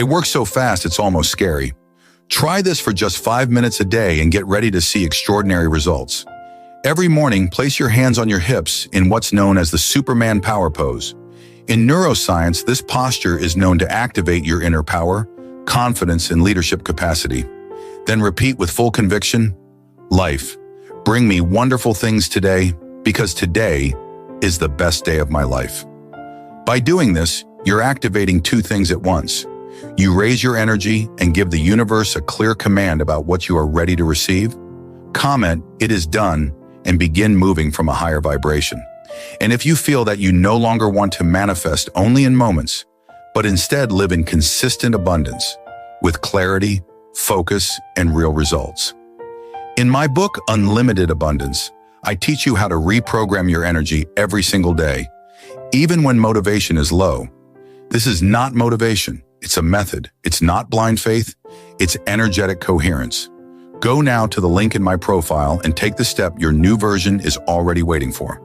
It works so fast it's almost scary. Try this for just 5 minutes a day and get ready to see extraordinary results. Every morning, place your hands on your hips in what's known as the Superman Power Pose. In neuroscience, this posture is known to activate your inner power, confidence, and leadership capacity. Then repeat with full conviction, "Life, bring me wonderful things today, because today is the best day of my life." By doing this, you're activating two things at once. You raise your energy and give the universe a clear command about what you are ready to receive. Comment, "It is done," and begin moving from a higher vibration. And if you feel that you no longer want to manifest only in moments, but instead live in consistent abundance, with clarity, focus, and real results. In my book, Unlimited Abundance, I teach you how to reprogram your energy every single day, even when motivation is low. This is not motivation. It's a method. It's not blind faith. It's energetic coherence. Go now to the link in my profile and take the step your new version is already waiting for.